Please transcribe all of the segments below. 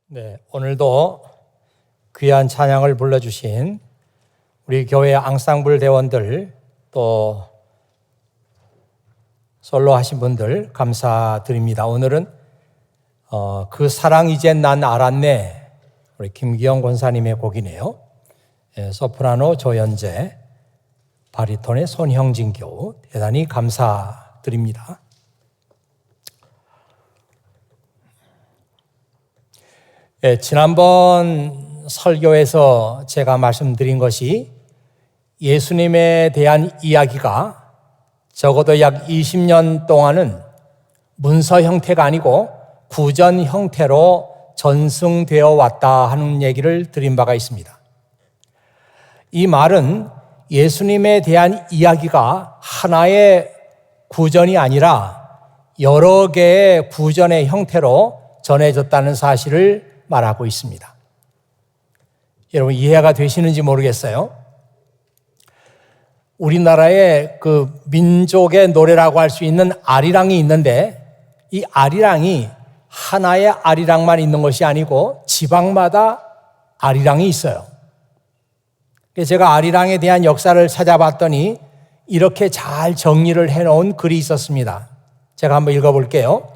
네, 오늘도 귀한 찬양을 불러주신 우리 교회 앙상블 대원들 또 솔로 하신 분들 감사드립니다. 오늘은 그 사랑 이젠 난 알았네, 우리 김기영 권사님의 곡이네요. 소프라노 조연재, 바리톤의 손형진 교우, 대단히 감사드립니다. 지난번 설교에서 제가 말씀드린 것이 예수님에 대한 이야기가 적어도 약 20년 동안은 문서 형태가 아니고 구전 형태로 전승되어 왔다 하는 얘기를 드린 바가 있습니다. 이 말은 예수님에 대한 이야기가 하나의 구전이 아니라 여러 개의 구전의 형태로 전해졌다는 사실을 말하고 있습니다. 여러분 이해가 되시는지 모르겠어요. 우리나라의 그 민족의 노래라고 할 수 있는 아리랑이 있는데 이 아리랑이 하나의 아리랑만 있는 것이 아니고 지방마다 아리랑이 있어요. 그래서 제가 아리랑에 대한 역사를 찾아봤더니 이렇게 잘 정리를 해놓은 글이 있었습니다. 제가 한번 읽어볼게요.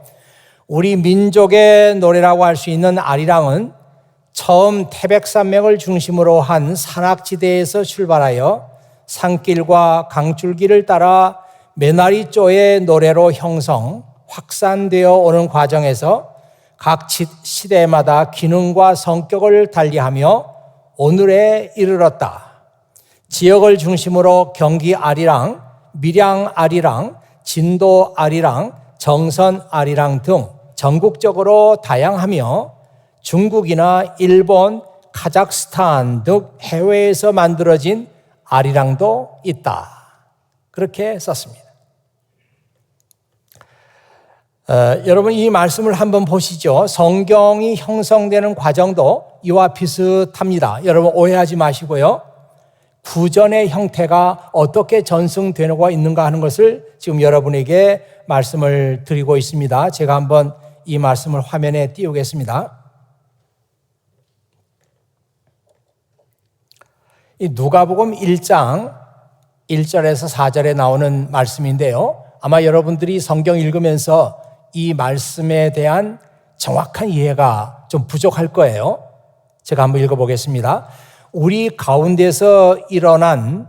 우리 민족의 노래라고 할 수 있는 아리랑은 처음 태백산맥을 중심으로 한 산악지대에서 출발하여 산길과 강줄기를 따라 메나리조의 노래로 형성, 확산되어 오는 과정에서 각 시대마다 기능과 성격을 달리하며 오늘에 이르렀다. 지역을 중심으로 경기 아리랑, 밀양 아리랑, 진도 아리랑, 정선 아리랑 등 전국적으로 다양하며 중국이나 일본, 카자흐스탄 등 해외에서 만들어진 아리랑도 있다. 그렇게 썼습니다. 여러분 이 말씀을 한번 보시죠. 성경이 형성되는 과정도 이와 비슷합니다. 여러분 오해하지 마시고요. 구전의 형태가 어떻게 전승되고 있는가 하는 것을 지금 여러분에게 말씀을 드리고 있습니다. 제가 한번 이 말씀을 화면에 띄우겠습니다. 이 누가복음 1장 1절에서 4절에 나오는 말씀인데요. 아마 여러분들이 성경 읽으면서 이 말씀에 대한 정확한 이해가 좀 부족할 거예요. 제가 한번 읽어보겠습니다. 우리 가운데서 일어난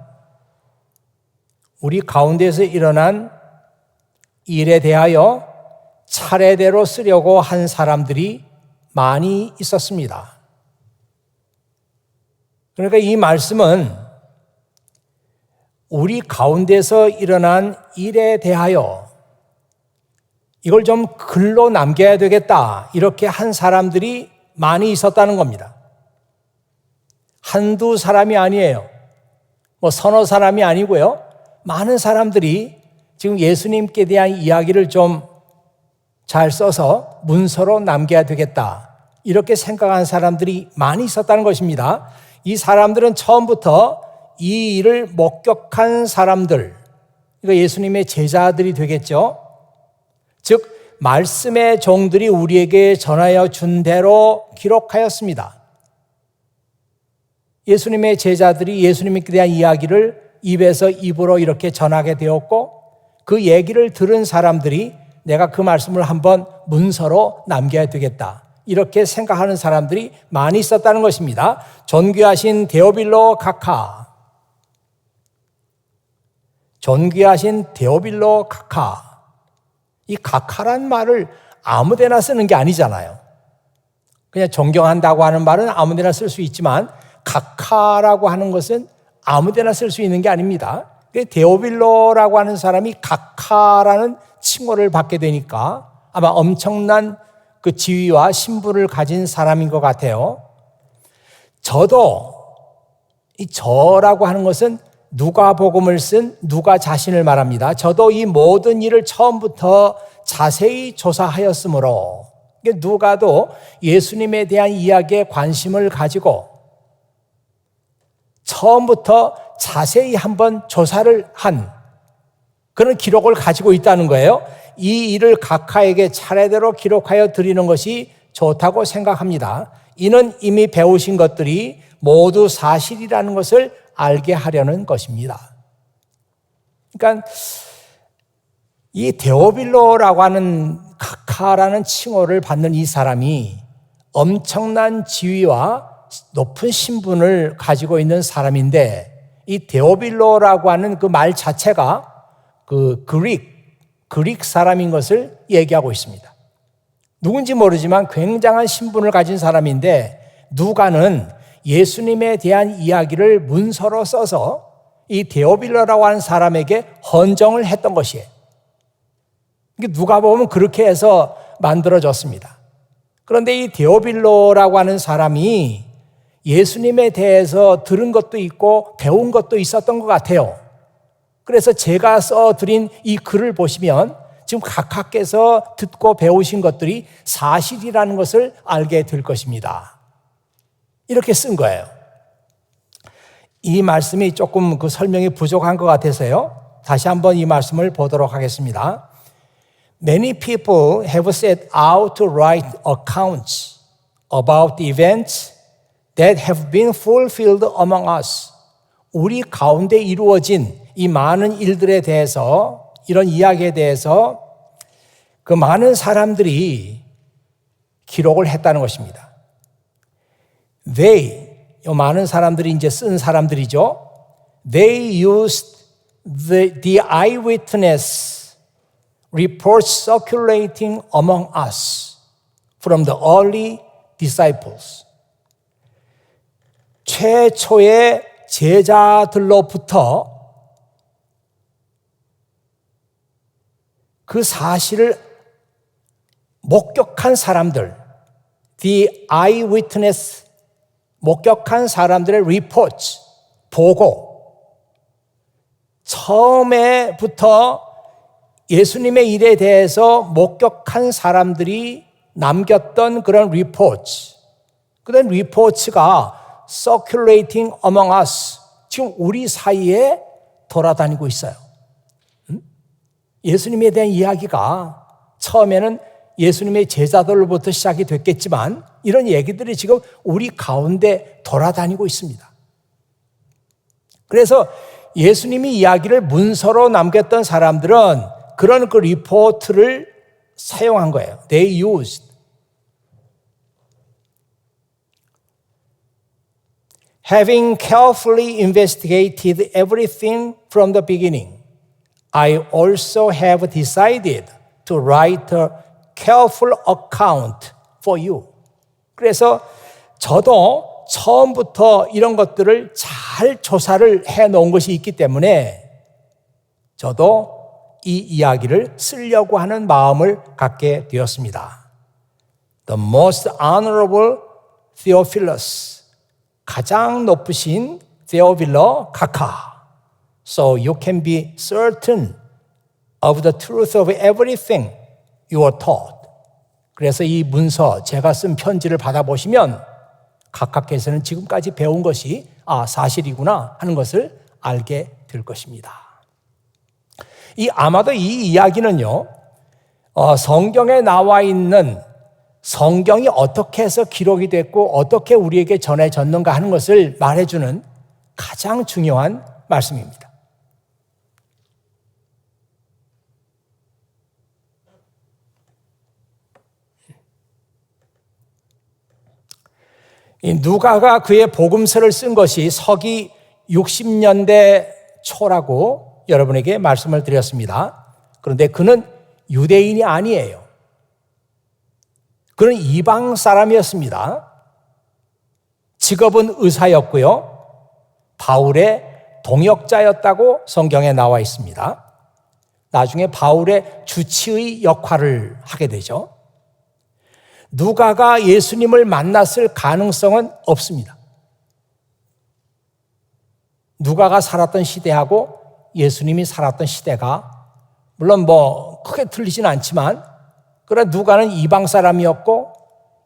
일에 대하여 차례대로 쓰려고 한 사람들이 많이 있었습니다. 그러니까 이 말씀은 우리 가운데서 일어난 일에 대하여 이걸 좀 글로 남겨야 되겠다, 이렇게 한 사람들이 많이 있었다는 겁니다. 한두 사람이 아니에요. 서너 사람이 아니고요. 많은 사람들이 지금 예수님께 대한 이야기를 좀 잘 써서 문서로 남겨야 되겠다, 이렇게 생각한 사람들이 많이 있었다는 것입니다. 이 사람들은 처음부터 이 일을 목격한 사람들, 이거 예수님의 제자들이 되겠죠. 즉 말씀의 종들이 우리에게 전하여 준 대로 기록하였습니다. 예수님의 제자들이 예수님에 대한 이야기를 입에서 입으로 이렇게 전하게 되었고, 그 얘기를 들은 사람들이 내가 그 말씀을 한번 문서로 남겨야 되겠다, 이렇게 생각하는 사람들이 많이 있었다는 것입니다. 존귀하신 데오빌로 각하, 이 각하란 말을 아무데나 쓰는 게 아니잖아요. 그냥 존경한다고 하는 말은 아무데나 쓸 수 있지만 각하라고 하는 것은 아무데나 쓸 수 있는 게 아닙니다. 데오빌로라고 하는 사람이 각하라는 칭호를 받게 되니까 아마 엄청난 그 지위와 신분을 가진 사람인 것 같아요. 저도 이 저라고 하는 것은 누가복음을 쓴 누가 자신을 말합니다. 저도 이 모든 일을 처음부터 자세히 조사하였으므로, 누가도 예수님에 대한 이야기에 관심을 가지고 처음부터 자세히 한번 조사를 한 그런 기록을 가지고 있다는 거예요. 이 일을 각하에게 차례대로 기록하여 드리는 것이 좋다고 생각합니다. 이는 이미 배우신 것들이 모두 사실이라는 것을 알게 하려는 것입니다. 그러니까 이 데오빌로라고 하는 카카라는 칭호를 받는 이 사람이 엄청난 지위와 높은 신분을 가지고 있는 사람인데, 이 데오빌로라고 하는 그 말 자체가 그 그릭 사람인 것을 얘기하고 있습니다. 누군지 모르지만 굉장한 신분을 가진 사람인데, 누가는 예수님에 대한 이야기를 문서로 써서 이 데오빌로라고 하는 사람에게 헌정을 했던 것이에요. 누가 보면 그렇게 해서 만들어졌습니다. 그런데 이 데오빌로라고 하는 사람이 예수님에 대해서 들은 것도 있고 배운 것도 있었던 것 같아요. 그래서 제가 써드린 이 글을 보시면 지금 각하께서 듣고 배우신 것들이 사실이라는 것을 알게 될 것입니다. 이렇게 쓴 거예요. 이 말씀이 조금 그 설명이 부족한 것 같아서요, 다시 한번 이 말씀을 보도록 하겠습니다. Many people have set out to write accounts about the events that have been fulfilled among us. 우리 가운데 이루어진 이 많은 일들에 대해서, 이런 이야기에 대해서 그 많은 사람들이 기록을 했다는 것입니다. They, 이 많은 사람들이 이제 쓴 사람들이죠. They used the eyewitness reports circulating among us from the early disciples. 최초의 제자들로부터 그 사실을 목격한 사람들, the eyewitness, 목격한 사람들의 reports, 보고, 처음에부터 예수님의 일에 대해서 목격한 사람들이 남겼던 그런 reports, 그런 reports가 circulating among us, 지금 우리 사이에 돌아다니고 있어요. 예수님에 대한 이야기가 처음에는 예수님의 제자들로부터 시작이 됐겠지만 이런 얘기들이 지금 우리 가운데 돌아다니고 있습니다. 그래서 예수님이 이야기를 문서로 남겼던 사람들은 그런 그 리포트를 사용한 거예요. They used. Having carefully investigated everything from the beginning, I also have decided to write a careful account for you. 그래서 저도 처음부터 이런 것들을 잘 조사를 해놓은 것이 있기 때문에 저도 이 이야기를 쓰려고 하는 마음을 갖게 되었습니다. The most honorable Theophilus, 가장 높으신 데오빌로 카카. So you can be certain of the truth of everything you are taught. 그래서 이 문서, 제가 쓴 편지를 받아보시면 각하께서는 지금까지 배운 것이 사실이구나 하는 것을 알게 될 것입니다. 아마도 이 이야기는요, 성경에 나와 있는 성경이 어떻게 해서 기록이 됐고 어떻게 우리에게 전해졌는가 하는 것을 말해주는 가장 중요한 말씀입니다. 이 누가가 그의 복음서를 쓴 것이 서기 60년대 초라고 여러분에게 말씀을 드렸습니다. 그런데 그는 유대인이 아니에요. 그는 이방 사람이었습니다. 직업은 의사였고요. 바울의 동역자였다고 성경에 나와 있습니다. 나중에 바울의 주치의 역할을 하게 되죠. 누가가 예수님을 만났을 가능성은 없습니다. 누가가 살았던 시대하고 예수님이 살았던 시대가 물론 크게 틀리진 않지만, 그러나 누가는 이방 사람이었고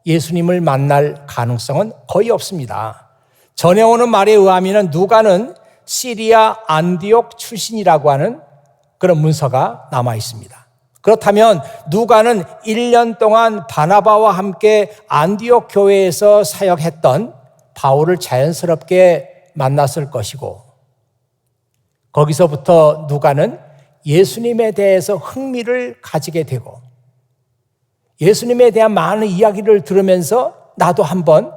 예수님을 만날 가능성은 거의 없습니다. 전해오는 말에 의하면 누가는 시리아 안디옥 출신이라고 하는 그런 문서가 남아 있습니다. 그렇다면 누가는 1년 동안 바나바와 함께 안디옥 교회에서 사역했던 바울을 자연스럽게 만났을 것이고, 거기서부터 누가는 예수님에 대해서 흥미를 가지게 되고, 예수님에 대한 많은 이야기를 들으면서 나도 한번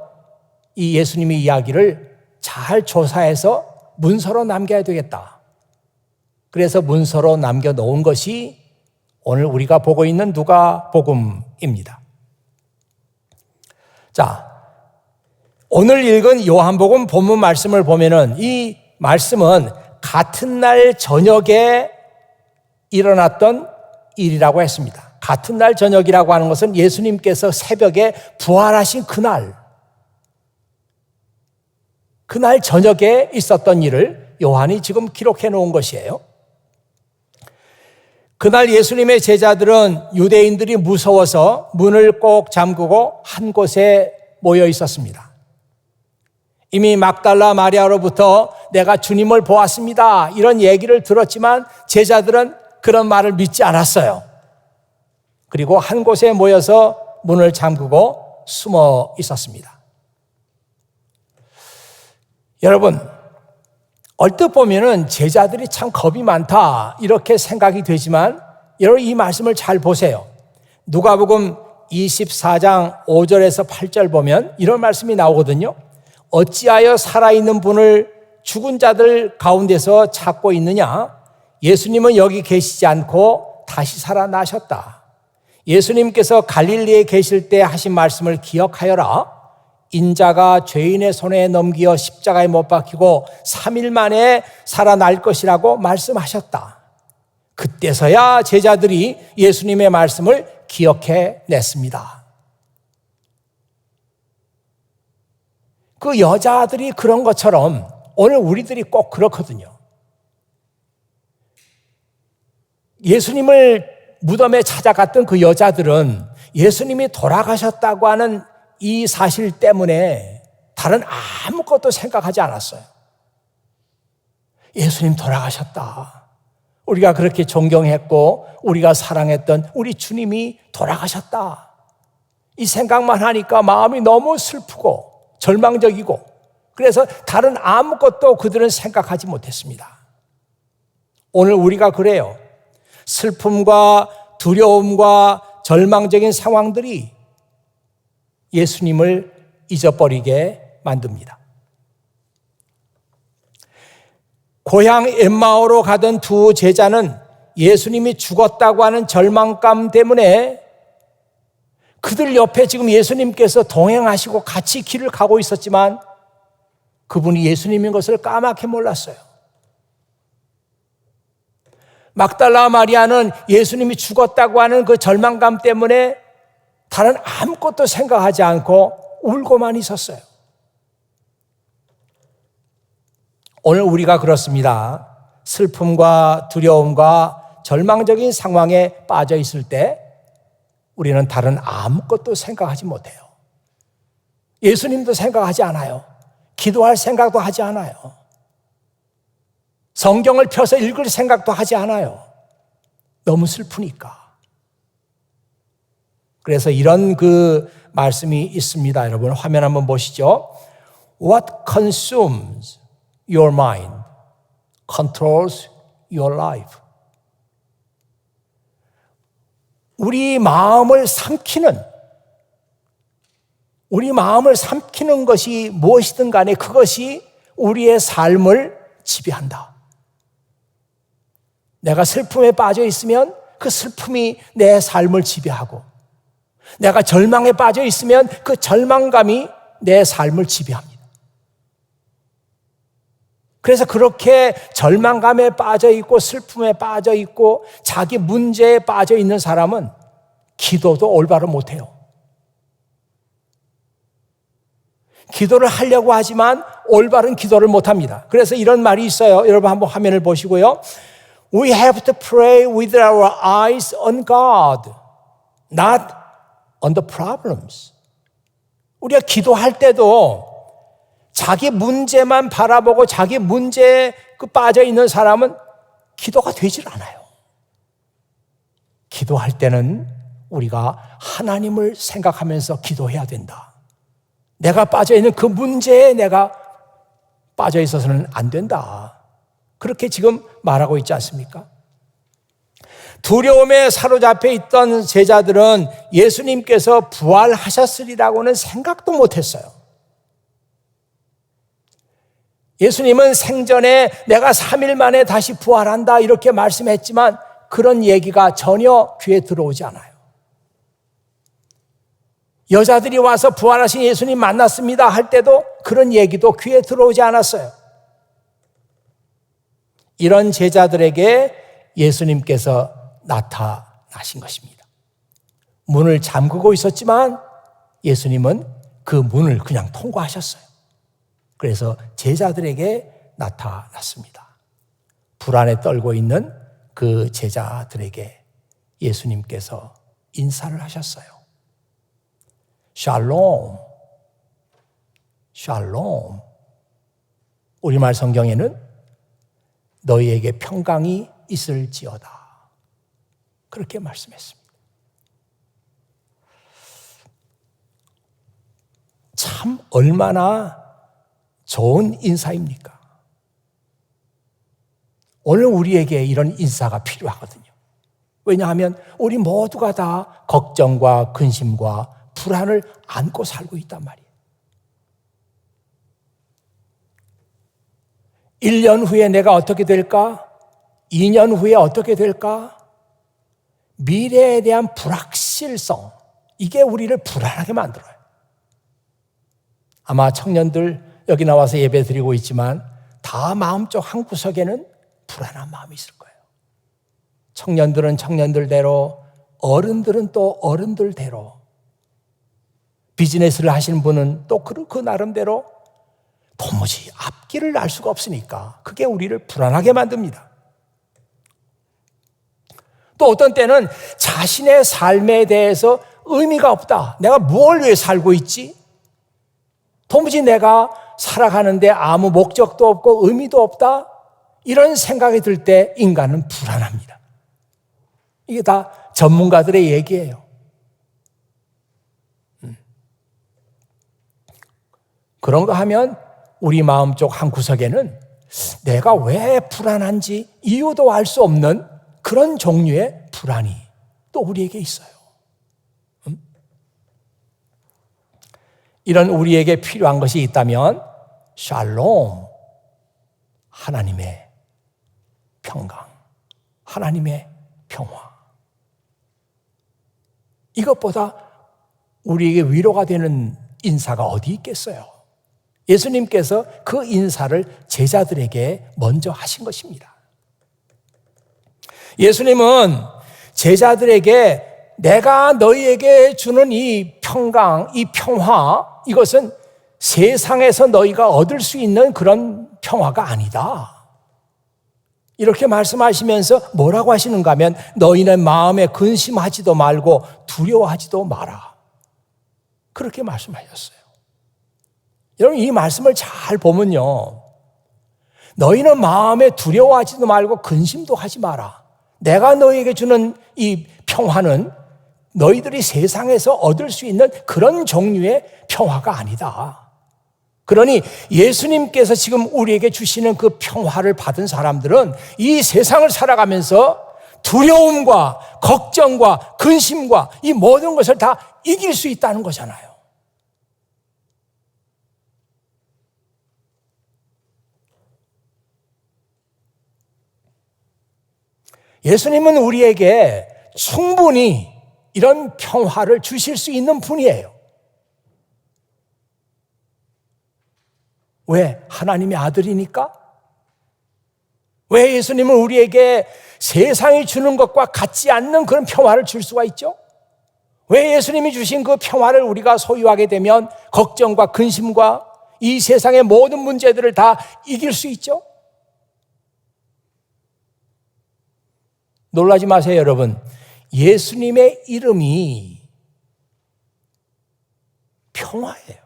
이 예수님의 이야기를 잘 조사해서 문서로 남겨야 되겠다. 그래서 문서로 남겨놓은 것이 오늘 우리가 보고 있는 누가복음입니다. 자, 오늘 읽은 요한복음 본문 말씀을 보면은 이 말씀은 같은 날 저녁에 일어났던 일이라고 했습니다. 같은 날 저녁이라고 하는 것은 예수님께서 새벽에 부활하신 그날 저녁에 있었던 일을 요한이 지금 기록해 놓은 것이에요. 그날 예수님의 제자들은 유대인들이 무서워서 문을 꼭 잠그고 한 곳에 모여 있었습니다. 이미 막달라 마리아로부터 내가 주님을 보았습니다, 이런 얘기를 들었지만 제자들은 그런 말을 믿지 않았어요. 그리고 한 곳에 모여서 문을 잠그고 숨어 있었습니다. 여러분, 얼뜻 보면은 제자들이 참 겁이 많다 이렇게 생각이 되지만, 여러분 이 말씀을 잘 보세요. 누가복음 24장 5절에서 8절 보면 이런 말씀이 나오거든요. 어찌하여 살아있는 분을 죽은 자들 가운데서 찾고 있느냐? 예수님은 여기 계시지 않고 다시 살아나셨다. 예수님께서 갈릴리에 계실 때 하신 말씀을 기억하여라. 인자가 죄인의 손에 넘겨 십자가에 못 박히고 3일 만에 살아날 것이라고 말씀하셨다. 그때서야 제자들이 예수님의 말씀을 기억해 냈습니다. 그 여자들이 그런 것처럼 오늘 우리들이 꼭 그렇거든요. 예수님을 무덤에 찾아갔던 그 여자들은 예수님이 돌아가셨다고 하는 이 사실 때문에 다른 아무것도 생각하지 않았어요. 예수님 돌아가셨다. 우리가 그렇게 존경했고 우리가 사랑했던 우리 주님이 돌아가셨다. 이 생각만 하니까 마음이 너무 슬프고 절망적이고, 그래서 다른 아무것도 그들은 생각하지 못했습니다. 오늘 우리가 그래요. 슬픔과 두려움과 절망적인 상황들이 예수님을 잊어버리게 만듭니다. 고향 엠마오로 가던 두 제자는 예수님이 죽었다고 하는 절망감 때문에 그들 옆에 지금 예수님께서 동행하시고 같이 길을 가고 있었지만 그분이 예수님인 것을 까맣게 몰랐어요. 막달라 마리아는 예수님이 죽었다고 하는 그 절망감 때문에 다른 아무것도 생각하지 않고 울고만 있었어요. 오늘 우리가 그렇습니다. 슬픔과 두려움과 절망적인 상황에 빠져 있을 때 우리는 다른 아무것도 생각하지 못해요. 예수님도 생각하지 않아요. 기도할 생각도 하지 않아요. 성경을 펴서 읽을 생각도 하지 않아요. 너무 슬프니까. 그래서 이런 그 말씀이 있습니다. 여러분 화면 한번 보시죠. What consumes your mind controls your life. 우리 마음을 삼키는 것이 무엇이든 간에 그것이 우리의 삶을 지배한다. 내가 슬픔에 빠져 있으면 그 슬픔이 내 삶을 지배하고, 내가 절망에 빠져 있으면 그 절망감이 내 삶을 지배합니다. 그래서 그렇게 절망감에 빠져 있고 슬픔에 빠져 있고 자기 문제에 빠져 있는 사람은 기도도 올바로 못해요. 기도를 하려고 하지만 올바른 기도를 못합니다. 그래서 이런 말이 있어요. 여러분 한번 화면을 보시고요. We have to pray with our eyes on God, not on the problems. 우리가 기도할 때도 자기 문제만 바라보고 자기 문제에 빠져 있는 사람은 기도가 되질 않아요. 기도할 때는 우리가 하나님을 생각하면서 기도해야 된다. 내가 빠져있는 그 문제에 내가 빠져 있어서는 안 된다. 그렇게 지금 말하고 있지 않습니까? 두려움에 사로잡혀 있던 제자들은 예수님께서 부활하셨으리라고는 생각도 못했어요. 예수님은 생전에 내가 3일 만에 다시 부활한다 이렇게 말씀했지만 그런 얘기가 전혀 귀에 들어오지 않아요. 여자들이 와서 부활하신 예수님 만났습니다 할 때도 그런 얘기도 귀에 들어오지 않았어요. 이런 제자들에게 예수님께서 나타나신 것입니다. 문을 잠그고 있었지만 예수님은 그 문을 그냥 통과하셨어요. 그래서 제자들에게 나타났습니다. 불안에 떨고 있는 그 제자들에게 예수님께서 인사를 하셨어요. 샬롬, 샬롬. 우리말 성경에는 너희에게 평강이 있을지어다. 그렇게 말씀했습니다. 참 얼마나 좋은 인사입니까? 오늘 우리에게 이런 인사가 필요하거든요. 왜냐하면 우리 모두가 다 걱정과 근심과 불안을 안고 살고 있단 말이에요. 1년 후에 내가 어떻게 될까? 2년 후에 어떻게 될까? 미래에 대한 불확실성, 이게 우리를 불안하게 만들어요. 아마 청년들 여기 나와서 예배 드리고 있지만 다 마음속 한구석에는 불안한 마음이 있을 거예요. 청년들은 청년들대로, 어른들은 또 어른들대로, 비즈니스를 하시는 분은 또 그 나름대로 도무지 앞길을 알 수가 없으니까 그게 우리를 불안하게 만듭니다. 또 어떤 때는 자신의 삶에 대해서 의미가 없다. 내가 뭘 위해 살고 있지? 도무지 내가 살아가는데 아무 목적도 없고 의미도 없다. 이런 생각이 들 때 인간은 불안합니다. 이게 다 전문가들의 얘기예요. 그런가 하면 우리 마음속 한구석에는 내가 왜 불안한지 이유도 알 수 없는 그런 종류의 불안이 또 우리에게 있어요. 이런 우리에게 필요한 것이 있다면 샬롬, 하나님의 평강, 하나님의 평화. 이것보다 우리에게 위로가 되는 인사가 어디 있겠어요? 예수님께서 그 인사를 제자들에게 먼저 하신 것입니다. 예수님은 제자들에게 내가 너희에게 주는 이 평강, 이 평화, 이것은 세상에서 너희가 얻을 수 있는 그런 평화가 아니다. 이렇게 말씀하시면서 뭐라고 하시는가 하면 너희는 마음에 근심하지도 말고 두려워하지도 마라. 그렇게 말씀하셨어요. 여러분 이 말씀을 잘 보면요. 너희는 마음에 두려워하지도 말고 근심도 하지 마라. 내가 너희에게 주는 이 평화는 너희들이 세상에서 얻을 수 있는 그런 종류의 평화가 아니다. 그러니 예수님께서 지금 우리에게 주시는 그 평화를 받은 사람들은 이 세상을 살아가면서 두려움과 걱정과 근심과 이 모든 것을 다 이길 수 있다는 거잖아요. 예수님은 우리에게 충분히 이런 평화를 주실 수 있는 분이에요. 왜? 하나님의 아들이니까? 왜 예수님은 우리에게 세상이 주는 것과 같지 않는 그런 평화를 줄 수가 있죠? 왜 예수님이 주신 그 평화를 우리가 소유하게 되면 걱정과 근심과 이 세상의 모든 문제들을 다 이길 수 있죠? 놀라지 마세요, 여러분. 예수님의 이름이 평화예요.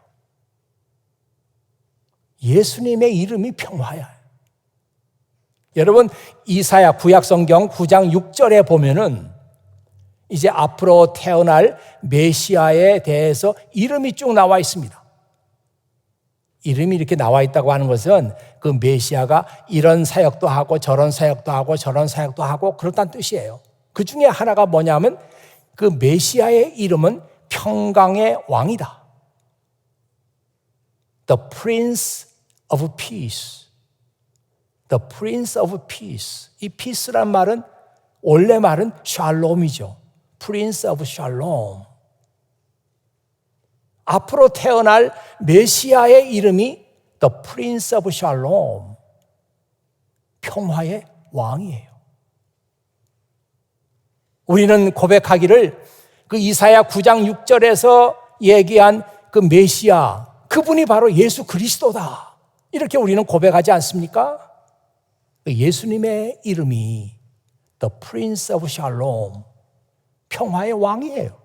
예수님의 이름이 평화야. 여러분, 이사야 구약성경 9장 6절에 보면은 이제 앞으로 태어날 메시아에 대해서 이름이 쭉 나와 있습니다. 이름이 이렇게 나와 있다고 하는 것은 그 메시아가 이런 사역도 하고 저런 사역도 하고 저런 사역도 하고 그렇다는 뜻이에요. 그 중에 하나가 뭐냐면 그 메시아의 이름은 평강의 왕이다. The Prince of Peace. The Prince of Peace. 이 peace란 말은 원래 말은 샬롬이죠. Prince of Shalom. 앞으로 태어날 메시아의 이름이 The Prince of Shalom. 평화의 왕이에요. 우리는 고백하기를 그 이사야 9장 6절에서 얘기한 그 메시아, 그분이 바로 예수 그리스도다. 이렇게 우리는 고백하지 않습니까? 예수님의 이름이 The Prince of Shalom, 평화의 왕이에요.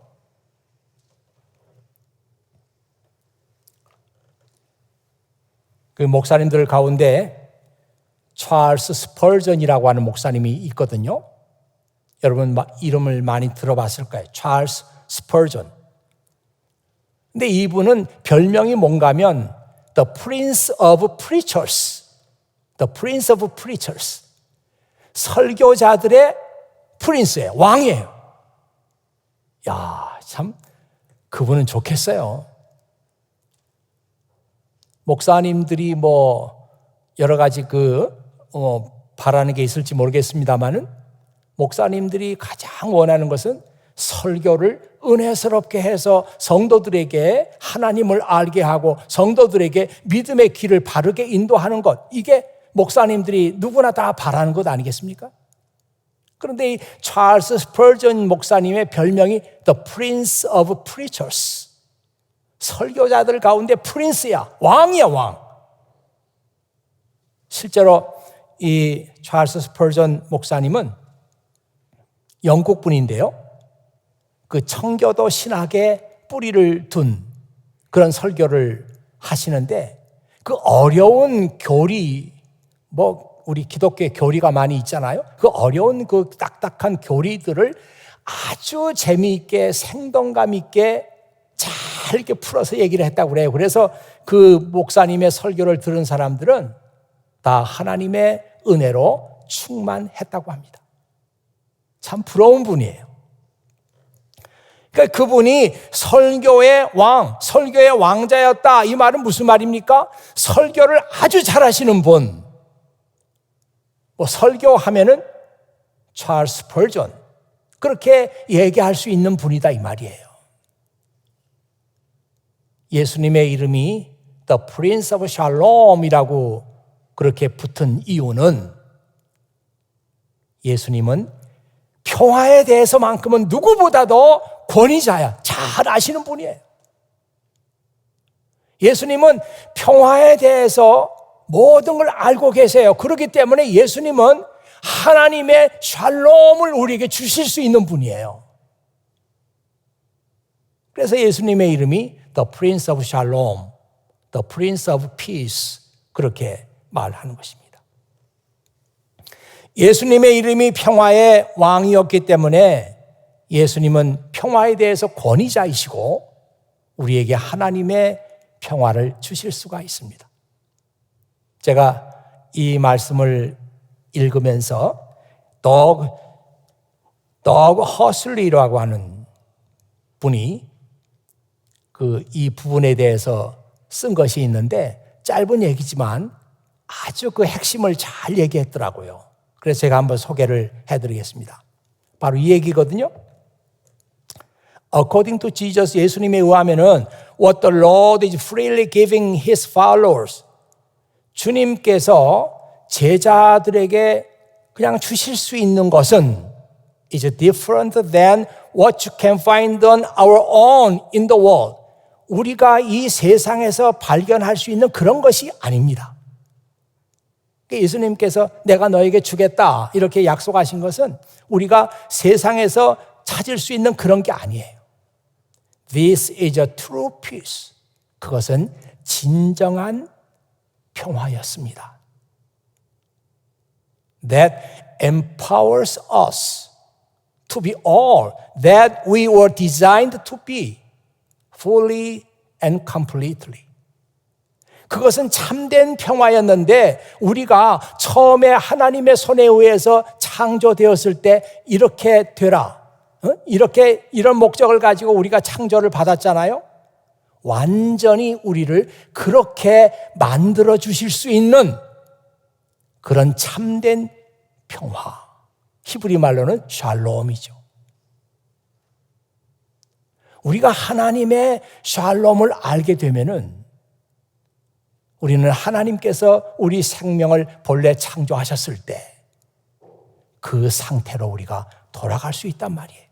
그 목사님들 가운데 찰스 스펄전이라고 하는 목사님이 있거든요. 여러분 이름을 많이 들어봤을 거예요. 찰스 스펄전. 근데 이분은 별명이 뭔가면 The Prince of Preachers. The Prince of Preachers. 설교자들의 프린스예요. 왕이에요. 야, 참 그분은 좋겠어요. 목사님들이 뭐 여러 가지 바라는 게 있을지 모르겠습니다만은 목사님들이 가장 원하는 것은 설교를 은혜스럽게 해서 성도들에게 하나님을 알게 하고 성도들에게 믿음의 길을 바르게 인도하는 것, 이게 목사님들이 누구나 다 바라는 것 아니겠습니까? 그런데 이 찰스 스펄전 목사님의 별명이 The Prince of Preachers. 설교자들 가운데 프린스야, 왕이야, 왕. 실제로 이 찰스 스펄전 목사님은 영국 분인데요. 그 청교도 신학에 뿌리를 둔 그런 설교를 하시는데 그 어려운 교리, 우리 기독교의 교리가 많이 있잖아요. 그 어려운 그 딱딱한 교리들을 아주 재미있게 생동감 있게 잘 이렇게 풀어서 얘기를 했다고 그래요. 그래서 그 목사님의 설교를 들은 사람들은 다 하나님의 은혜로 충만했다고 합니다. 참 부러운 분이에요. 그러니까 그분이 설교의 왕, 설교의 왕자였다. 이 말은 무슨 말입니까? 설교를 아주 잘하시는 분. 설교하면은 찰스 스펄전, 그렇게 얘기할 수 있는 분이다 이 말이에요. 예수님의 이름이 The Prince of Shalom이라고 그렇게 붙은 이유는 예수님은 평화에 대해서만큼은 누구보다도 권위자야. 잘 아시는 분이에요. 예수님은 평화에 대해서 모든 걸 알고 계세요. 그렇기 때문에 예수님은 하나님의 샬롬을 우리에게 주실 수 있는 분이에요. 그래서 예수님의 이름이 The Prince of Shalom, The Prince of Peace, 그렇게 말하는 것입니다. 예수님의 이름이 평화의 왕이었기 때문에 예수님은 평화에 대해서 권위자이시고 우리에게 하나님의 평화를 주실 수가 있습니다. 제가 이 말씀을 읽으면서 더그 허슬리라고 하는 분이 이 부분에 대해서 쓴 것이 있는데 짧은 얘기지만 아주 그 핵심을 잘 얘기했더라고요. 그래서 제가 한번 소개를 해드리겠습니다. 바로 이 얘기거든요. According to Jesus, 예수님에 의하면은 what the Lord is freely giving His followers, 주님께서 제자들에게 그냥 주실 수 있는 것은 is different than what you can find on our own in the world. 우리가 이 세상에서 발견할 수 있는 그런 것이 아닙니다. 예수님께서 내가 너에게 주겠다 이렇게 약속하신 것은 우리가 세상에서 찾을 수 있는 그런 게 아니에요. This is a true peace. 그것은 진정한 평화였습니다. That empowers us to be all that we were designed to be, fully and completely. 그것은 참된 평화였는데 우리가 처음에 하나님의 손에 의해서 창조되었을 때 이렇게 되라, 이런 목적을 가지고 우리가 창조를 받았잖아요. 완전히 우리를 그렇게 만들어 주실 수 있는 그런 참된 평화, 히브리 말로는 샬롬이죠. 우리가 하나님의 샬롬을 알게 되면은 우리는 하나님께서 우리 생명을 본래 창조하셨을 때 그 상태로 우리가 돌아갈 수 있단 말이에요.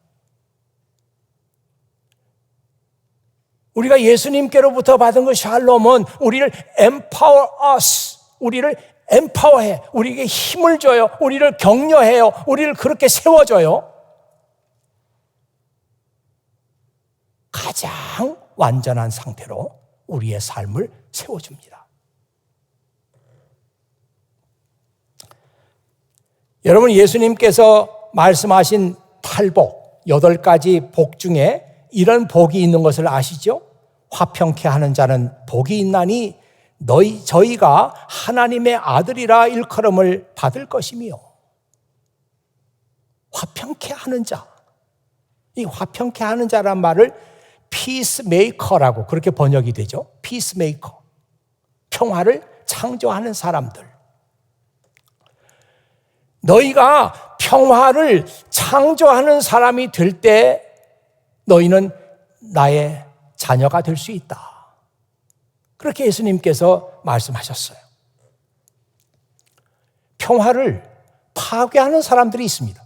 우리가 예수님께로부터 받은 그 샬롬은 우리를 empower us, 우리를 empower해, 우리에게 힘을 줘요, 우리를 격려해요, 우리를 그렇게 세워줘요. 가장 완전한 상태로 우리의 삶을 세워줍니다. 여러분, 예수님께서 말씀하신 8복, 8가지 복 중에 이런 복이 있는 것을 아시죠? 화평케 하는 자는 복이 있나니 저희가 하나님의 아들이라 일컬음을 받을 것이며. 화평케 하는 자, 이 화평케 하는 자란 말을 피스메이커라고 그렇게 번역이 되죠. 피스메이커, 평화를 창조하는 사람들. 너희가 평화를 창조하는 사람이 될 때 너희는 나의 자녀가 될 수 있다. 그렇게 예수님께서 말씀하셨어요. 평화를 파괴하는 사람들이 있습니다.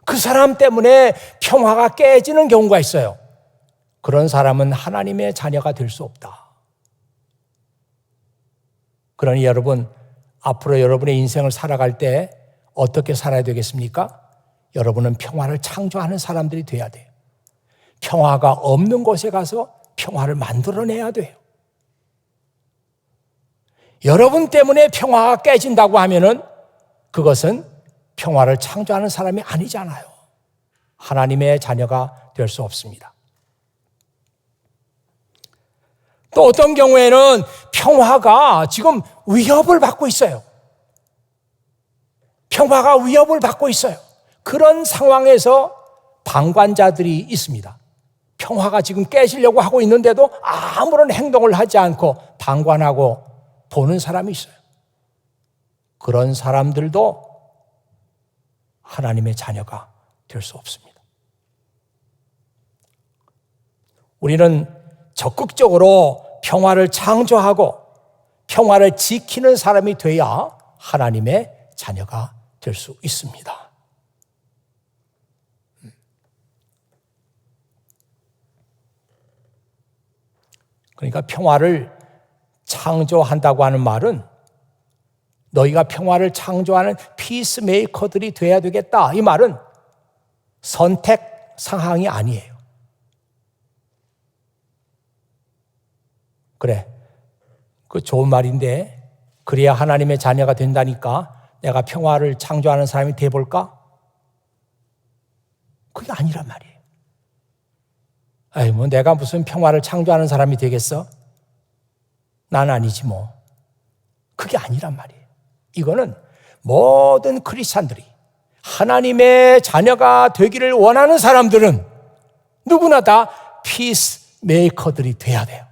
그 사람 때문에 평화가 깨지는 경우가 있어요. 그런 사람은 하나님의 자녀가 될 수 없다. 그러니 여러분, 앞으로 여러분의 인생을 살아갈 때 어떻게 살아야 되겠습니까? 여러분은 평화를 창조하는 사람들이 돼야 돼요. 평화가 없는 곳에 가서 평화를 만들어내야 돼요. 여러분 때문에 평화가 깨진다고 하면은 그것은 평화를 창조하는 사람이 아니잖아요. 하나님의 자녀가 될 수 없습니다. 또 어떤 경우에는 평화가 지금 위협을 받고 있어요. 평화가 위협을 받고 있어요. 그런 상황에서 방관자들이 있습니다. 평화가 지금 깨지려고 하고 있는데도 아무런 행동을 하지 않고 방관하고 보는 사람이 있어요. 그런 사람들도 하나님의 자녀가 될 수 없습니다. 우리는 적극적으로 평화를 창조하고 평화를 지키는 사람이 돼야 하나님의 자녀가 될 수 있습니다. 그러니까 평화를 창조한다고 하는 말은 너희가 평화를 창조하는 피스메이커들이 돼야 되겠다. 이 말은 선택 상황이 아니에요. 그래, 그 좋은 말인데 그래야 하나님의 자녀가 된다니까 내가 평화를 창조하는 사람이 돼볼까? 그게 아니란 말이에요. 아이, 뭐 내가 무슨 평화를 창조하는 사람이 되겠어? 난 아니지 뭐. 그게 아니란 말이에요. 이거는 모든 크리스찬들이 하나님의 자녀가 되기를 원하는 사람들은 누구나 다 피스메이커들이 돼야 돼요.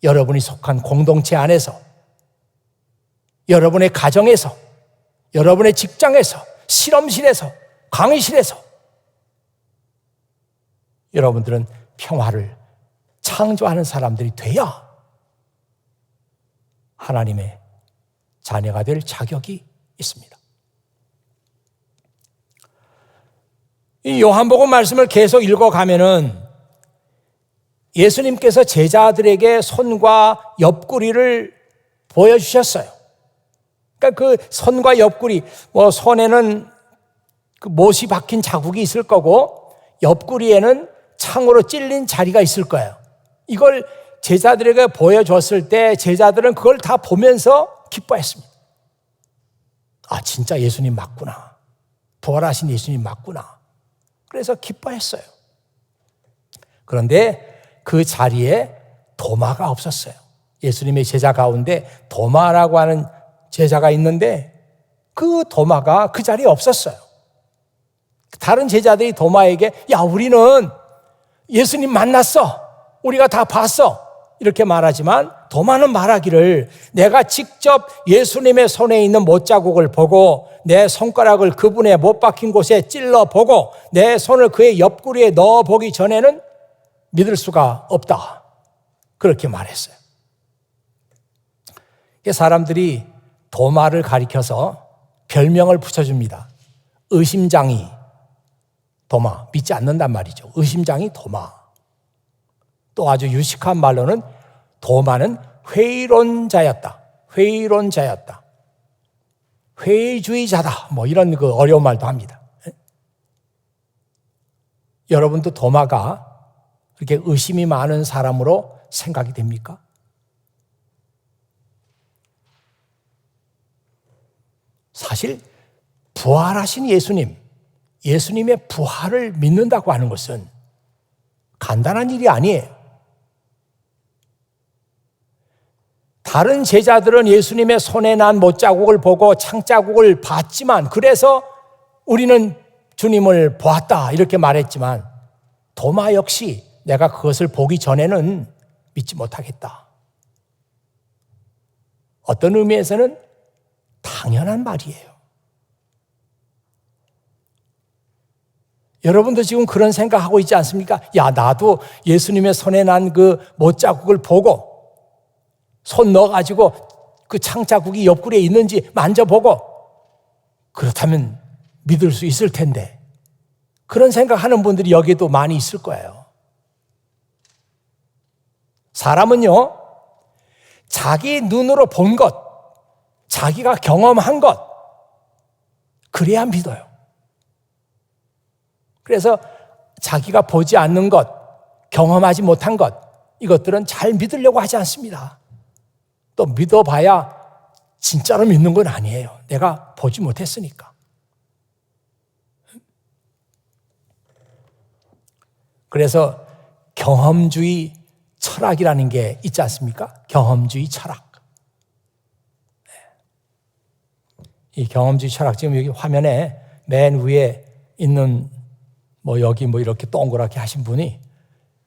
여러분이 속한 공동체 안에서, 여러분의 가정에서, 여러분의 직장에서, 실험실에서, 강의실에서 여러분들은 평화를 창조하는 사람들이 돼야 하나님의 자녀가 될 자격이 있습니다. 이 요한복음 말씀을 계속 읽어가면은 예수님께서 제자들에게 손과 옆구리를 보여주셨어요. 그러니까 그 손과 옆구리, 손에는 그 못이 박힌 자국이 있을 거고 옆구리에는 창으로 찔린 자리가 있을 거예요. 이걸 제자들에게 보여줬을 때 제자들은 그걸 다 보면서 기뻐했습니다. 아, 진짜 예수님 맞구나. 부활하신 예수님 맞구나. 그래서 기뻐했어요. 그런데 그 자리에 도마가 없었어요. 예수님의 제자 가운데 도마라고 하는 제자가 있는데 그 도마가 그 자리에 없었어요. 다른 제자들이 도마에게 야, 우리는 예수님 만났어. 우리가 다 봤어. 이렇게 말하지만 도마는 말하기를 내가 직접 예수님의 손에 있는 못자국을 보고 내 손가락을 그분의 못 박힌 곳에 찔러 보고 내 손을 그의 옆구리에 넣어 보기 전에는 믿을 수가 없다. 그렇게 말했어요. 사람들이 도마를 가리켜서 별명을 붙여줍니다. 의심장이 도마, 믿지 않는단 말이죠. 의심장이 도마. 또 아주 유식한 말로는 도마는 회의론자였다. 회의론자였다. 회의주의자다. 뭐 이런 그 어려운 말도 합니다. 여러분도 도마가 그렇게 의심이 많은 사람으로 생각이 됩니까? 사실 부활하신 예수님의 부활을 믿는다고 하는 것은 간단한 일이 아니에요. 다른 제자들은 예수님의 손에 난 못자국을 보고 창자국을 봤지만 그래서 우리는 주님을 보았다 이렇게 말했지만 도마 역시 내가 그것을 보기 전에는 믿지 못하겠다. 어떤 의미에서는 당연한 말이에요. 여러분도 지금 그런 생각하고 있지 않습니까? 야, 나도 예수님의 손에 난 그 못자국을 보고 손 넣어가지고 그 창자국이 옆구리에 있는지 만져보고 그렇다면 믿을 수 있을 텐데 그런 생각하는 분들이 여기에도 많이 있을 거예요. 사람은요, 자기 눈으로 본 것, 자기가 경험한 것, 그래야 믿어요. 그래서 자기가 보지 않는 것, 경험하지 못한 것, 이것들은 잘 믿으려고 하지 않습니다. 또 믿어봐야 진짜로 믿는 건 아니에요. 내가 보지 못했으니까. 그래서 경험주의 철학이라는 게 있지 않습니까? 경험주의 철학. 이 경험주의 철학, 지금 여기 화면에 맨 위에 있는 여기 이렇게 동그랗게 하신 분이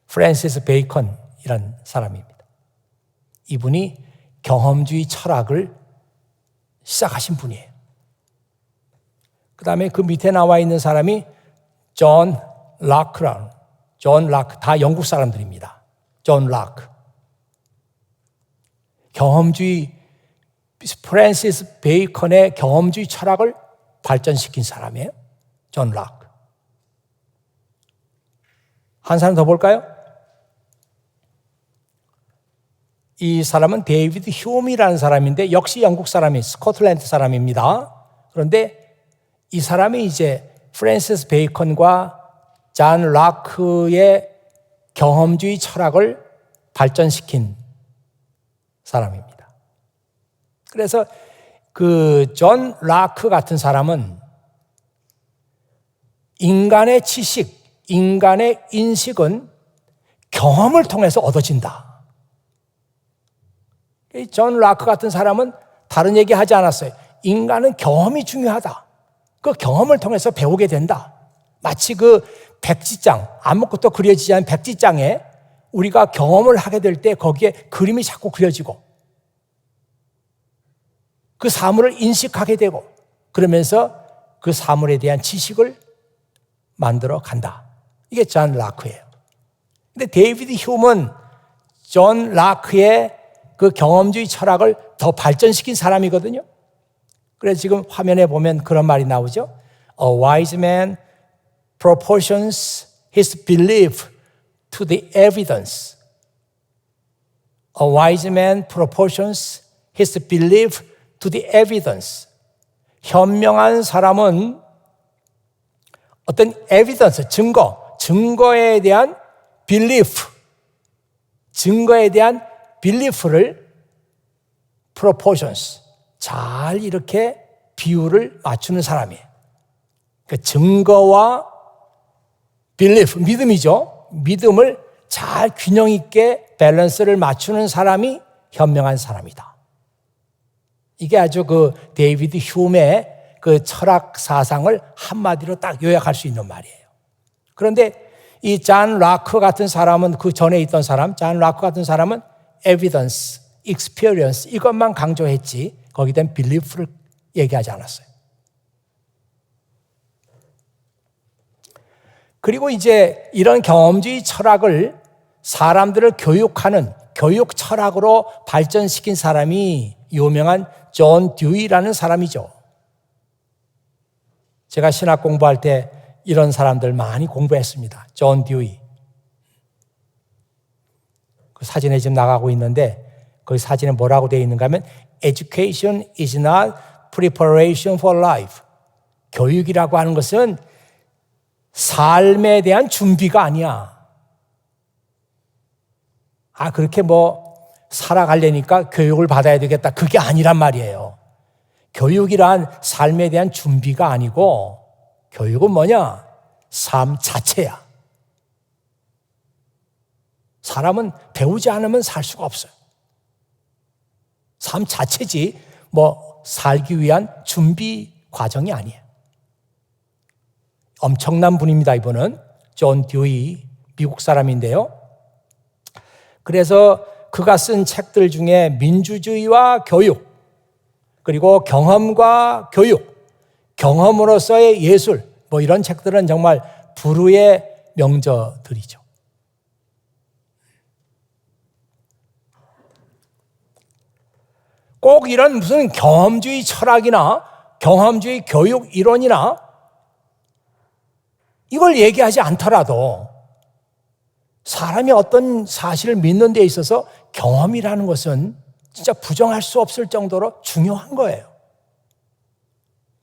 프랜시스 베이컨이라는 사람입니다. 이분이 경험주의 철학을 시작하신 분이에요. 그 다음에 그 밑에 나와 있는 사람이 존 락크라는, 존 락크, 다 영국 사람들입니다. 존 락크. 경험주의, 프랜시스 베이컨의 경험주의 철학을 발전시킨 사람이에요. 존 락크. 한 사람 더 볼까요? 이 사람은 데이비드 휴미라는 사람인데 역시 영국 사람이 스코틀랜드 사람입니다. 그런데 이 사람이 이제 프랜시스 베이컨과 존 락크의 경험주의 철학을 발전시킨 사람입니다. 그래서 그 존 락크 같은 사람은 인간의 지식, 인간의 인식은 경험을 통해서 얻어진다. 존 락크 같은 사람은 다른 얘기 하지 않았어요. 인간은 경험이 중요하다. 그 경험을 통해서 배우게 된다. 마치 그 백지장, 아무것도 그려지지 않은 백지장에 우리가 경험을 하게 될 때 거기에 그림이 자꾸 그려지고 그 사물을 인식하게 되고 그러면서 그 사물에 대한 지식을 만들어 간다. 이게 존 락크예요. 근데 데이비드 휴먼은 존 락크의 그 경험주의 철학을 더 발전시킨 사람이거든요. 그래서 지금 화면에 보면 그런 말이 나오죠. A wise man proportions his belief to the evidence. A wise man proportions his belief to the evidence. 현명한 사람은 어떤 evidence, 증거에 대한 belief, 증거에 대한 belief를 proportions, 잘 이렇게 비율을 맞추는 사람이에요. 그 증거와 belief, 믿음이죠. 믿음을 잘 균형 있게 밸런스를 맞추는 사람이 현명한 사람이다. 이게 아주 그 데이비드 휴메의 그 철학 사상을 한마디로 딱 요약할 수 있는 말이에요. 그런데 이 잔 라크 같은 사람은, 그 전에 있던 사람, 잔 라크 같은 사람은 evidence, experience 이것만 강조했지 거기에 대한 belief를 얘기하지 않았어요. 그리고 이제 이런 경험주의 철학을 사람들을 교육하는 교육 철학으로 발전시킨 사람이 유명한 존 듀이라는 사람이죠. 제가 신학 공부할 때 이런 사람들 많이 공부했습니다. 존 듀이. 그 사진에 지금 나가고 있는데 그 사진에 뭐라고 되어 있는가 하면 Education is not preparation for life. 교육이라고 하는 것은 삶에 대한 준비가 아니야. 그렇게 살아가려니까 교육을 받아야 되겠다. 그게 아니란 말이에요. 교육이란 삶에 대한 준비가 아니고 교육은 뭐냐? 삶 자체야. 사람은 배우지 않으면 살 수가 없어요. 삶 자체지 살기 위한 준비 과정이 아니에요. 엄청난 분입니다. 이분은 존 듀이, 미국 사람인데요. 그래서 그가 쓴 책들 중에 민주주의와 교육, 그리고 경험과 교육, 경험으로서의 예술, 이런 책들은 정말 불후의 명저들이죠. 꼭 이런 무슨 경험주의 철학이나 경험주의 교육 이론이나 이걸 얘기하지 않더라도 사람이 어떤 사실을 믿는 데 있어서 경험이라는 것은 진짜 부정할 수 없을 정도로 중요한 거예요.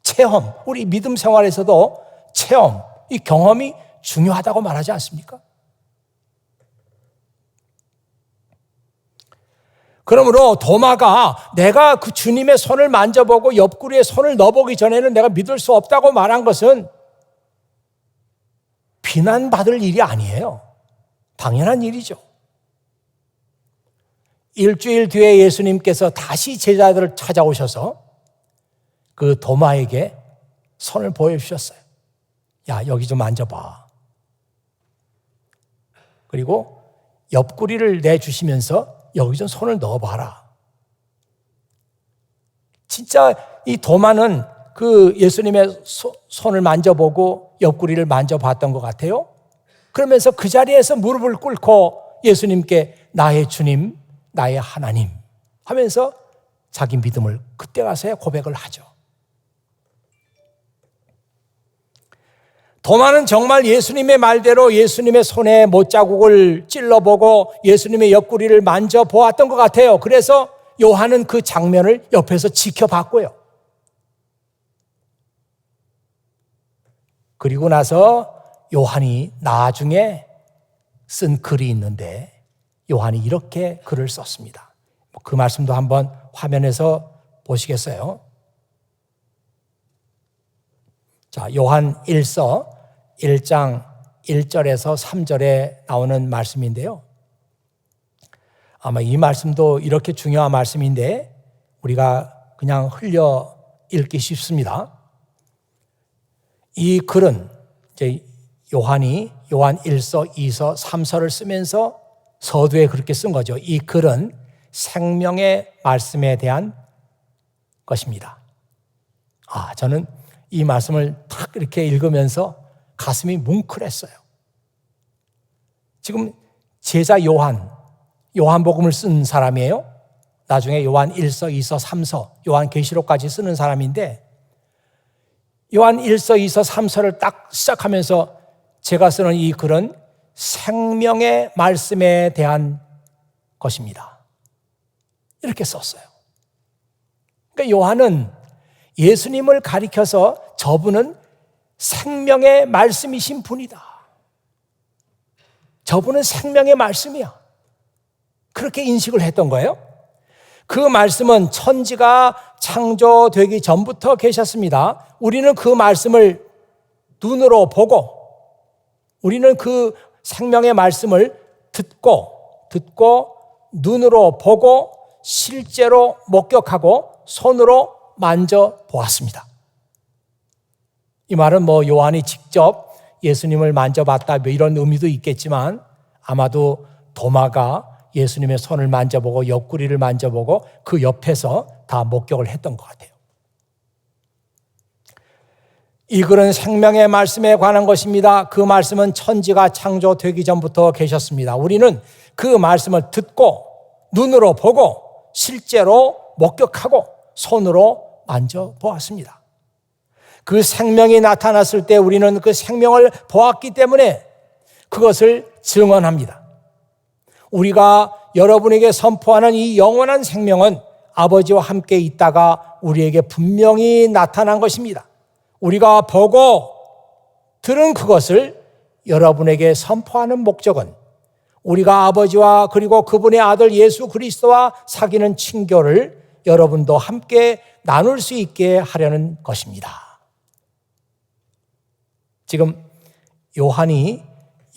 체험, 우리 믿음 생활에서도 체험, 이 경험이 중요하다고 말하지 않습니까? 그러므로 도마가 내가 그 주님의 손을 만져보고 옆구리에 손을 넣어보기 전에는 내가 믿을 수 없다고 말한 것은 비난받을 일이 아니에요. 당연한 일이죠. 일주일 뒤에 예수님께서 다시 제자들을 찾아오셔서 그 도마에게 손을 보여주셨어요. 야, 여기 좀 만져봐. 그리고 옆구리를 내주시면서 여기 좀 손을 넣어봐라. 진짜 이 도마는 그 예수님의 손을 만져보고 옆구리를 만져봤던 것 같아요. 그러면서 그 자리에서 무릎을 꿇고 예수님께 나의 주님, 나의 하나님 하면서 자기 믿음을 그때 가서야 고백을 하죠. 도마는 정말 예수님의 말대로 예수님의 손에 못자국을 찔러보고 예수님의 옆구리를 만져보았던 것 같아요. 그래서 요한은 그 장면을 옆에서 지켜봤고요. 그리고 나서 요한이 나중에 쓴 글이 있는데 요한이 이렇게 글을 썼습니다. 그 말씀도 한번 화면에서 보시겠어요? 자, 요한 1서 1장 1절에서 3절에 나오는 말씀인데요. 아마 이 말씀도 이렇게 중요한 말씀인데 우리가 그냥 흘려 읽기 쉽습니다. 이 글은 이제 요한이 요한 1서, 2서, 3서를 쓰면서 서두에 그렇게 쓴 거죠. 이 글은 생명의 말씀에 대한 것입니다. 저는 이 말씀을 탁 이렇게 읽으면서 가슴이 뭉클했어요. 지금 제자 요한복음을 쓴 사람이에요. 나중에 요한 1서, 2서, 3서, 요한계시록까지 쓰는 사람인데 요한 1서, 2서, 3서를 딱 시작하면서 제가 쓰는 이 글은 생명의 말씀에 대한 것입니다. 이렇게 썼어요. 그러니까 요한은 예수님을 가리켜서 저분은 생명의 말씀이신 분이다. 저분은 생명의 말씀이야. 그렇게 인식을 했던 거예요. 그 말씀은 천지가 창조되기 전부터 계셨습니다. 우리는 그 말씀을 눈으로 보고 우리는 그 생명의 말씀을 듣고 눈으로 보고 실제로 목격하고 손으로 만져보았습니다. 이 말은 요한이 직접 예수님을 만져봤다 이런 의미도 있겠지만 아마도 도마가 예수님의 손을 만져보고 옆구리를 만져보고 그 옆에서 다 목격을 했던 것 같아요. 이 글은 생명의 말씀에 관한 것입니다. 그 말씀은 천지가 창조되기 전부터 계셨습니다. 우리는 그 말씀을 듣고 눈으로 보고 실제로 목격하고 손으로 만져보았습니다. 그 생명이 나타났을 때 우리는 그 생명을 보았기 때문에 그것을 증언합니다. 우리가 여러분에게 선포하는 이 영원한 생명은 아버지와 함께 있다가 우리에게 분명히 나타난 것입니다. 우리가 보고 들은 그것을 여러분에게 선포하는 목적은 우리가 아버지와 그리고 그분의 아들 예수 그리스도와 사귀는 친교를 여러분도 함께 나눌 수 있게 하려는 것입니다. 지금 요한이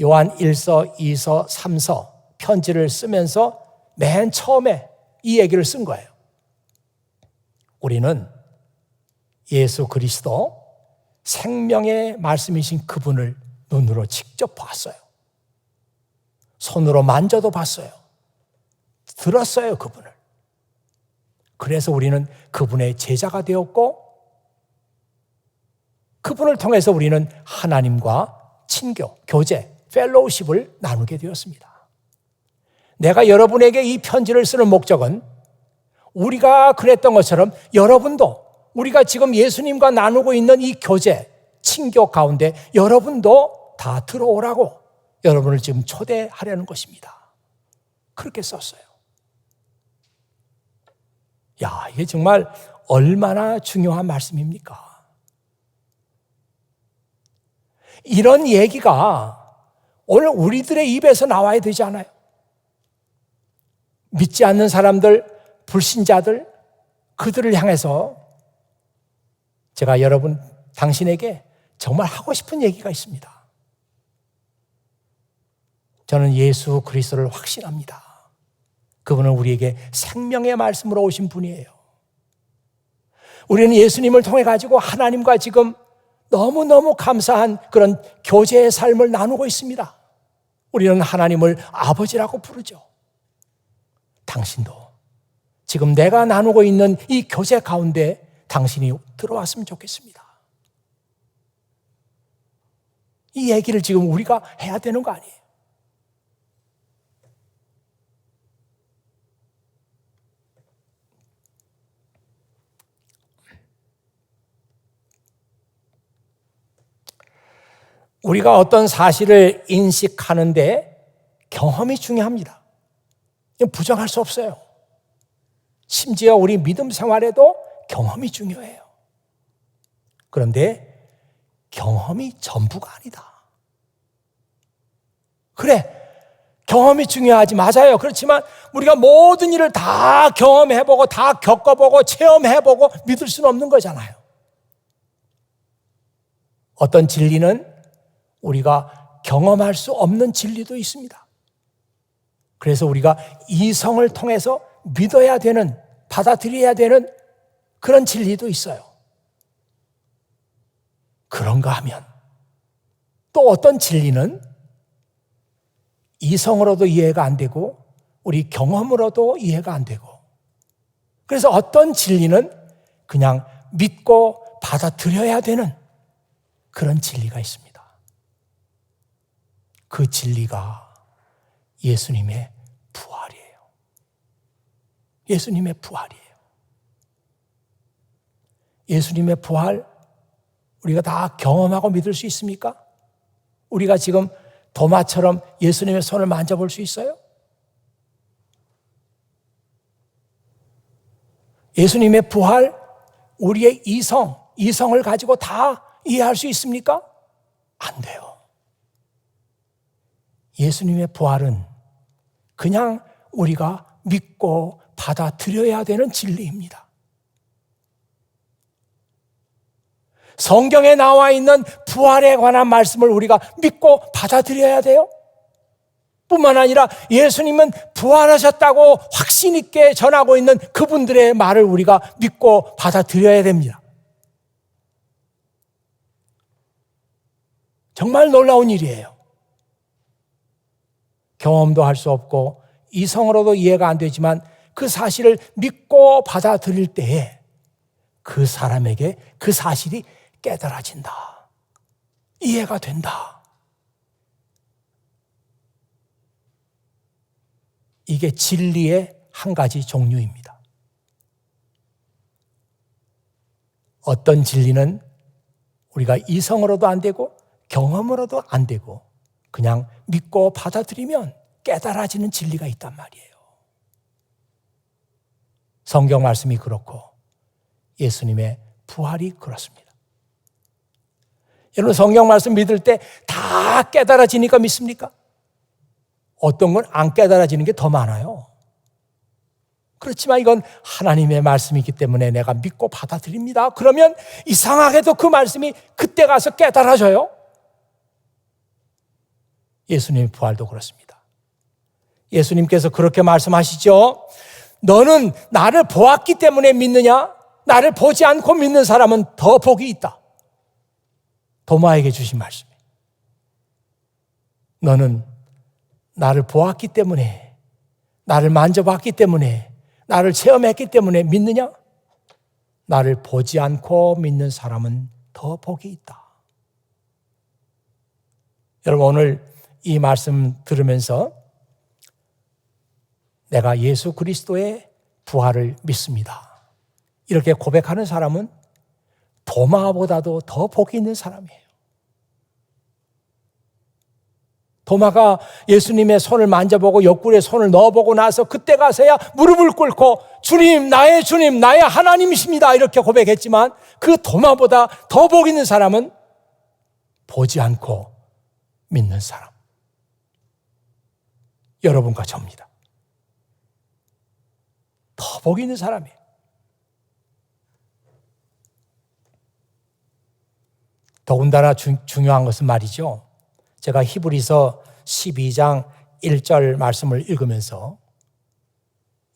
요한 1서, 2서, 3서 편지를 쓰면서 맨 처음에 이 얘기를 쓴 거예요. 우리는 예수 그리스도 생명의 말씀이신 그분을 눈으로 직접 봤어요. 손으로 만져도 봤어요. 들었어요, 그분을. 그래서 우리는 그분의 제자가 되었고 그분을 통해서 우리는 하나님과 친교, 교제, 펠로우십을 나누게 되었습니다. 내가 여러분에게 이 편지를 쓰는 목적은 우리가 그랬던 것처럼 여러분도 우리가 지금 예수님과 나누고 있는 이 교제, 친교 가운데 여러분도 다 들어오라고 여러분을 지금 초대하려는 것입니다. 그렇게 썼어요. 야, 이게 정말 얼마나 중요한 말씀입니까? 이런 얘기가 오늘 우리들의 입에서 나와야 되지 않아요? 믿지 않는 사람들, 불신자들, 그들을 향해서 제가 여러분, 당신에게 정말 하고 싶은 얘기가 있습니다. 저는 예수 그리스도를 확신합니다. 그분은 우리에게 생명의 말씀으로 오신 분이에요. 우리는 예수님을 통해 가지고 하나님과 지금 너무너무 감사한 그런 교제의 삶을 나누고 있습니다. 우리는 하나님을 아버지라고 부르죠. 당신도 지금 내가 나누고 있는 이 교제 가운데 당신이 들어왔으면 좋겠습니다. 이 얘기를 지금 우리가 해야 되는 거 아니에요? 우리가 어떤 사실을 인식하는데 경험이 중요합니다. 부정할 수 없어요. 심지어 우리 믿음 생활에도 경험이 중요해요. 그런데 경험이 전부가 아니다. 그래, 경험이 중요하지, 맞아요. 그렇지만 우리가 모든 일을 다 경험해보고 다 겪어보고 체험해보고 믿을 수는 없는 거잖아요. 어떤 진리는 우리가 경험할 수 없는 진리도 있습니다. 그래서 우리가 이성을 통해서 믿어야 되는, 받아들여야 되는 그런 진리도 있어요. 그런가 하면 또 어떤 진리는 이성으로도 이해가 안 되고 우리 경험으로도 이해가 안 되고, 그래서 어떤 진리는 그냥 믿고 받아들여야 되는 그런 진리가 있습니다. 그 진리가 예수님의 부활이에요. 예수님의 부활이에요. 예수님의 부활 우리가 다 경험하고 믿을 수 있습니까? 우리가 지금 도마처럼 예수님의 손을 만져볼 수 있어요? 예수님의 부활, 우리의 이성을 가지고 다 이해할 수 있습니까? 안 돼요. 예수님의 부활은 그냥 우리가 믿고 받아들여야 되는 진리입니다. 성경에 나와 있는 부활에 관한 말씀을 우리가 믿고 받아들여야 돼요. 뿐만 아니라 예수님은 부활하셨다고 확신 있게 전하고 있는 그분들의 말을 우리가 믿고 받아들여야 됩니다. 정말 놀라운 일이에요. 경험도 할 수 없고 이성으로도 이해가 안 되지만 그 사실을 믿고 받아들일 때에 그 사람에게 그 사실이 깨달아진다. 이해가 된다. 이게 진리의 한 가지 종류입니다. 어떤 진리는 우리가 이성으로도 안 되고 경험으로도 안 되고 그냥 믿고 받아들이면 깨달아지는 진리가 있단 말이에요. 성경 말씀이 그렇고 예수님의 부활이 그렇습니다. 여러분 성경 말씀 믿을 때 다 깨달아지니까 믿습니까? 어떤 건 안 깨달아지는 게 더 많아요. 그렇지만 이건 하나님의 말씀이기 때문에 내가 믿고 받아들입니다. 그러면 이상하게도 그 말씀이 그때 가서 깨달아져요. 예수님의 부활도 그렇습니다. 예수님께서 그렇게 말씀하시죠. 너는 나를 보았기 때문에 믿느냐? 나를 보지 않고 믿는 사람은 더 복이 있다. 도마에게 주신 말씀이에요. 너는 나를 보았기 때문에, 나를 만져봤기 때문에, 나를 체험했기 때문에 믿느냐? 나를 보지 않고 믿는 사람은 더 복이 있다. 여러분 오늘 이 말씀 들으면서 내가 예수 그리스도의 부활을 믿습니다. 이렇게 고백하는 사람은 도마보다도 더 복이 있는 사람이에요. 도마가 예수님의 손을 만져보고 옆구리에 손을 넣어보고 나서 그때 가서야 무릎을 꿇고 주님, 나의 하나님이십니다. 이렇게 고백했지만 그 도마보다 더 복 있는 사람은 보지 않고 믿는 사람. 여러분과 저입니다. 더 복 있는 사람이에요. 더군다나 중요한 것은 말이죠. 제가 히브리서 12장 1절 말씀을 읽으면서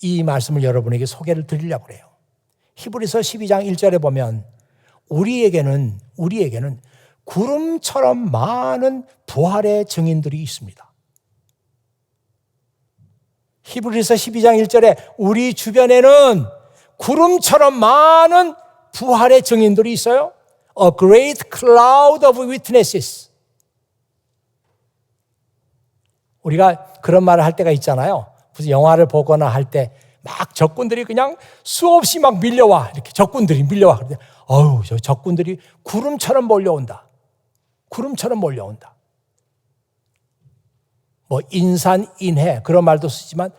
이 말씀을 여러분에게 소개를 드리려고 해요. 히브리서 12장 1절에 보면 우리에게는 구름처럼 많은 부활의 증인들이 있습니다. 히브리서 12장 1절에 우리 주변에는 구름처럼 많은 부활의 증인들이 있어요. A great cloud of witnesses. 우리가 그런 말을 할 때가 있잖아요. 무슨 영화를 보거나 할 때 막 적군들이 그냥 수없이 막 밀려와. 이렇게 적군들이 밀려와. 그런데 저 적군들이 구름처럼 몰려온다. 구름처럼 몰려온다. 뭐 인산인해 그런 말도 쓰지만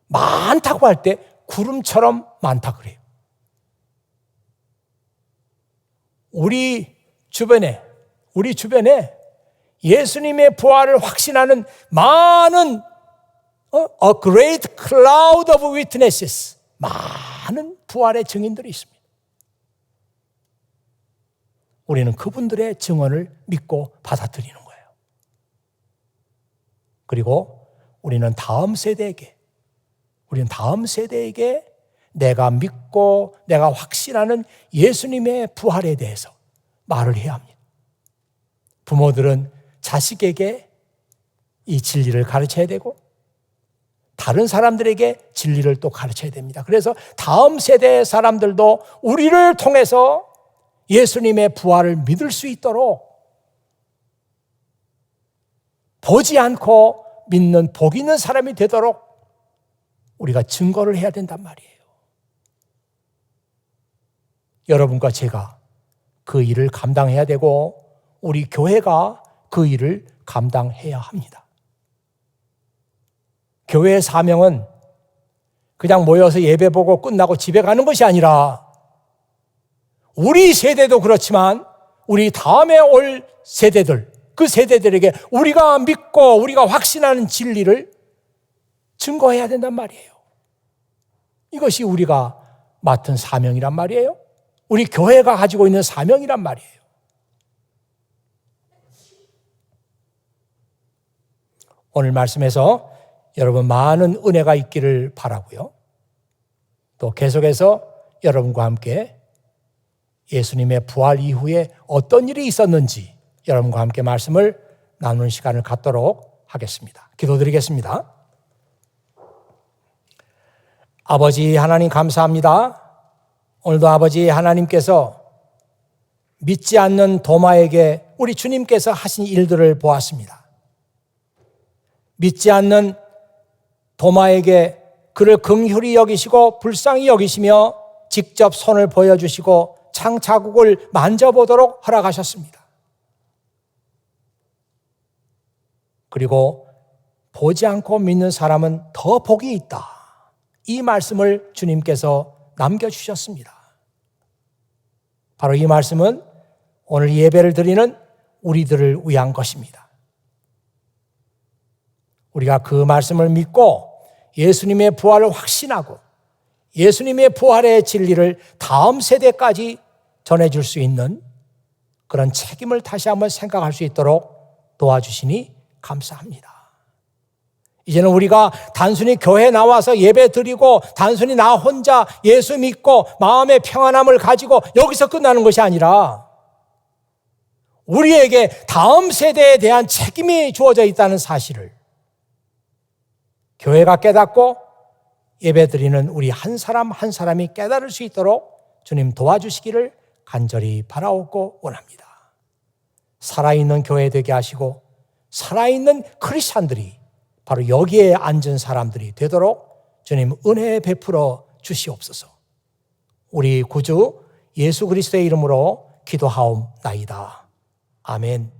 많다고 할 때 구름처럼 많다 그래요. 우리 주변에 예수님의 부활을 확신하는 많은 a great cloud of witnesses, 많은 부활의 증인들이 있습니다. 우리는 그분들의 증언을 믿고 받아들이는 거예요. 그리고 우리는 다음 세대에게 내가 믿고 내가 확신하는 예수님의 부활에 대해서 말을 해야 합니다. 부모들은 자식에게 이 진리를 가르쳐야 되고 다른 사람들에게 진리를 또 가르쳐야 됩니다. 그래서 다음 세대의 사람들도 우리를 통해서 예수님의 부활을 믿을 수 있도록 보지 않고 믿는 복 있는 사람이 되도록 우리가 증거를 해야 된단 말이에요. 여러분과 제가 그 일을 감당해야 되고 우리 교회가 그 일을 감당해야 합니다. 교회의 사명은 그냥 모여서 예배 보고 끝나고 집에 가는 것이 아니라 우리 세대도 그렇지만 우리 다음에 올 세대들, 그 세대들에게 우리가 믿고 우리가 확신하는 진리를 증거해야 된단 말이에요. 이것이 우리가 맡은 사명이란 말이에요. 우리 교회가 가지고 있는 사명이란 말이에요. 오늘 말씀에서 여러분 많은 은혜가 있기를 바라고요. 또 계속해서 여러분과 함께 예수님의 부활 이후에 어떤 일이 있었는지 여러분과 함께 말씀을 나누는 시간을 갖도록 하겠습니다. 기도드리겠습니다. 아버지 하나님 감사합니다. 오늘도 아버지 하나님께서 믿지 않는 도마에게 우리 주님께서 하신 일들을 보았습니다. 믿지 않는 도마에게 그를 긍휼히 여기시고 불쌍히 여기시며 직접 손을 보여주시고 창자국을 만져보도록 허락하셨습니다. 그리고 보지 않고 믿는 사람은 더 복이 있다. 이 말씀을 주님께서 남겨주셨습니다. 바로 이 말씀은 오늘 예배를 드리는 우리들을 위한 것입니다. 우리가 그 말씀을 믿고 예수님의 부활을 확신하고 예수님의 부활의 진리를 다음 세대까지 전해줄 수 있는 그런 책임을 다시 한번 생각할 수 있도록 도와주시니 감사합니다. 이제는 우리가 단순히 교회 나와서 예배 드리고 단순히 나 혼자 예수 믿고 마음의 평안함을 가지고 여기서 끝나는 것이 아니라 우리에게 다음 세대에 대한 책임이 주어져 있다는 사실을 교회가 깨닫고 예배 드리는 우리 한 사람 한 사람이 깨달을 수 있도록 주님 도와주시기를 간절히 바라옵고 원합니다. 살아있는 교회 되게 하시고 살아있는 크리스찬들이 바로 여기에 앉은 사람들이 되도록 주님 은혜 베풀어 주시옵소서. 우리 구주 예수 그리스도의 이름으로 기도하옵나이다. 아멘.